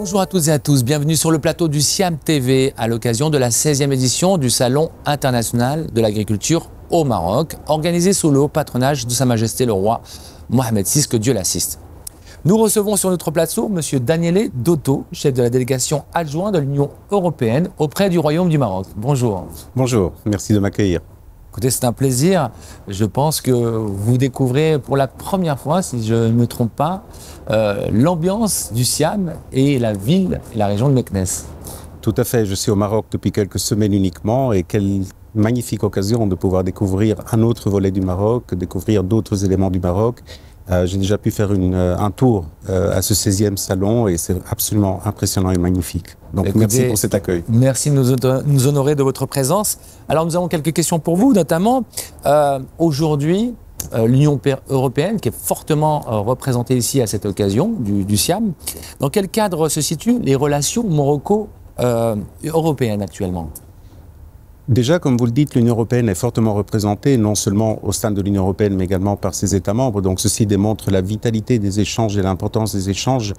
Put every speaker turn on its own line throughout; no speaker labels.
Bonjour à toutes et à tous, bienvenue sur le plateau du Siam TV à l'occasion de la 16e édition du Salon international de l'agriculture au Maroc, organisé sous le haut patronage de Sa Majesté le roi Mohamed VI, que Dieu l'assiste. Nous recevons sur notre plateau M. Daniele Dotto, chef de la délégation adjoint de l'Union européenne auprès du Royaume du Maroc. Bonjour.
Bonjour, merci de m'accueillir.
Écoutez, c'est un plaisir. Je pense que vous découvrez pour la première fois, si je ne me trompe pas, l'ambiance du Siam et la ville et la région de Meknès.
Tout à fait, je suis au Maroc depuis quelques semaines uniquement et quelle magnifique occasion de pouvoir découvrir un autre volet du Maroc, découvrir d'autres éléments du Maroc. J'ai déjà pu faire un tour à ce 16e salon et c'est absolument impressionnant et magnifique. Donc écoutez, merci pour cet accueil.
Merci de nous honorer de votre présence. Alors nous avons quelques questions pour vous, notamment aujourd'hui, l'Union européenne, qui est fortement représentée ici à cette occasion du Siam. Dans quel cadre se situent les relations maroco-européennes actuellement ?
Déjà, comme vous le dites, l'Union européenne est fortement représentée, non seulement au sein de l'Union européenne, mais également par ses États membres. Donc ceci démontre la vitalité des échanges et l'importance des échanges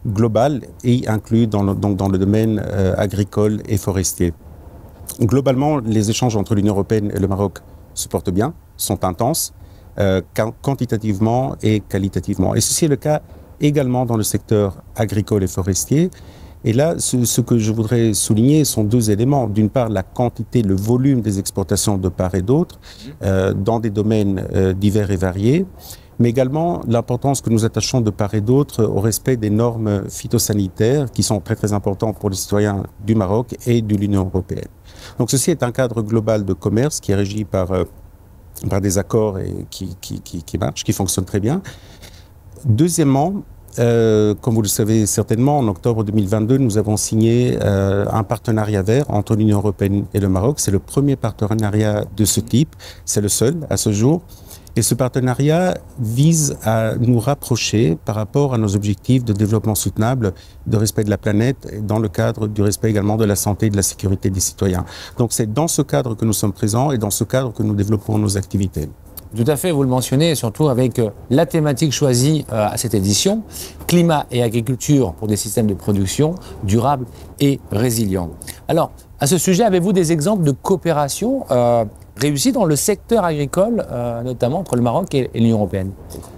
globaux et inclus dans le domaine agricole et forestier. Globalement, les échanges entre l'Union européenne et le Maroc se portent bien, sont intenses, quantitativement et qualitativement. Et ceci est le cas également dans le secteur agricole et forestier. Et là, ce que je voudrais souligner sont deux éléments. D'une part, la quantité, le volume des exportations de part et d'autre dans des domaines divers et variés, mais également l'importance que nous attachons de part et d'autre au respect des normes phytosanitaires qui sont très très importantes pour les citoyens du Maroc et de l'Union européenne. Donc ceci est un cadre global de commerce qui est régi par des accords et qui marchent, qui fonctionnent très bien. Deuxièmement, comme vous le savez certainement, en octobre 2022, nous avons signé un partenariat vert entre l'Union européenne et le Maroc. C'est le premier partenariat de ce type, c'est le seul à ce jour. Et ce partenariat vise à nous rapprocher par rapport à nos objectifs de développement soutenable, de respect de la planète, et dans le cadre du respect également de la santé et de la sécurité des citoyens. Donc c'est dans ce cadre que nous sommes présents et dans ce cadre que nous développons nos activités.
Tout à fait, vous le mentionnez, surtout avec la thématique choisie à cette édition, climat et agriculture pour des systèmes de production durables et résilients. Alors, à ce sujet, avez-vous des exemples de coopération réussie dans le secteur agricole, notamment entre le Maroc et l'Union européenne?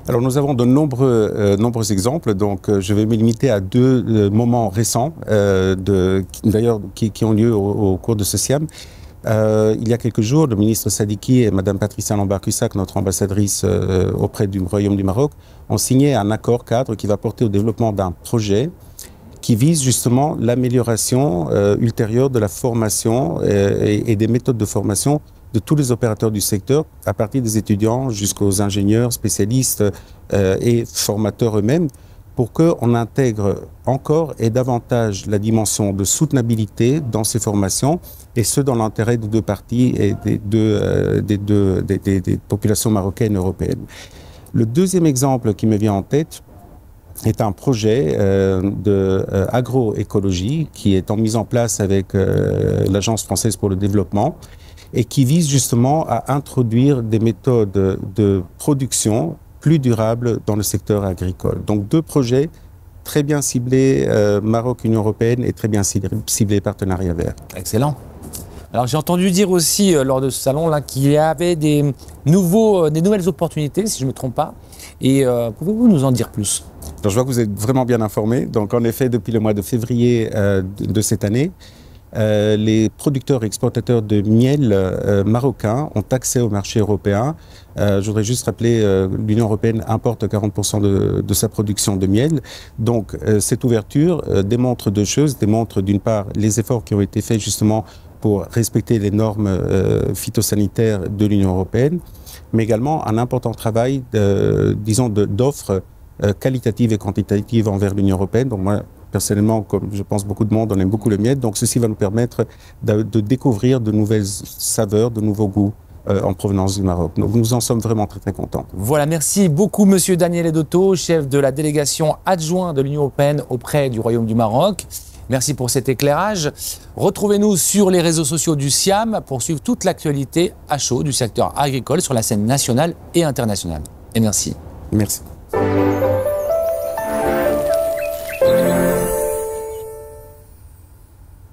Alors, nous avons de nombreux exemples, donc je vais me limiter à deux moments récents, d'ailleurs qui ont lieu au cours de ce Siam. Il y a quelques jours, le ministre Sadiki et Mme Patricia Lambar-Cussac, notre ambassadrice auprès du Royaume du Maroc, ont signé un accord cadre qui va porter au développement d'un projet qui vise justement l'amélioration ultérieure de la formation et des méthodes de formation de tous les opérateurs du secteur, à partir des étudiants jusqu'aux ingénieurs, spécialistes et formateurs eux-mêmes, pour qu'on intègre encore et davantage la dimension de soutenabilité dans ces formations, et ce dans l'intérêt des deux parties et des populations marocaines et européennes. Le deuxième exemple qui me vient en tête est un projet d'agroécologie qui est mise en place avec l'Agence française pour le développement et qui vise justement à introduire des méthodes de production plus durable dans le secteur agricole. Donc deux projets très bien ciblés, Maroc-Union européenne, et très bien ciblés partenariat vert.
Excellent. Alors j'ai entendu dire aussi lors de ce salon-là qu'il y avait des nouvelles opportunités, si je ne me trompe pas. Et pouvez-vous nous en dire plus?
Alors, je vois que vous êtes vraiment bien informés. Donc en effet, depuis le mois de février de cette année, les producteurs et exportateurs de miel marocains ont accès au marché européen. Je voudrais juste rappeler, l'Union européenne importe 40% de sa production de miel. Donc cette ouverture démontre deux choses. Démontre d'une part les efforts qui ont été faits justement pour respecter les normes phytosanitaires de l'Union européenne, mais également un important travail, disons, d'offres qualitatives et quantitatives envers l'Union européenne. Donc moi, personnellement, comme je pense beaucoup de monde, on aime beaucoup le miel. Donc ceci va nous permettre de découvrir de nouvelles saveurs, de nouveaux goûts en provenance du Maroc. Donc nous en sommes vraiment très très contents.
Voilà, merci beaucoup Monsieur Daniele Dotto, chef de la délégation adjoint de l'Union européenne auprès du Royaume du Maroc. Merci pour cet éclairage. Retrouvez-nous sur les réseaux sociaux du Siam pour suivre toute l'actualité à chaud du secteur agricole sur la scène nationale et internationale. Et merci.
Merci.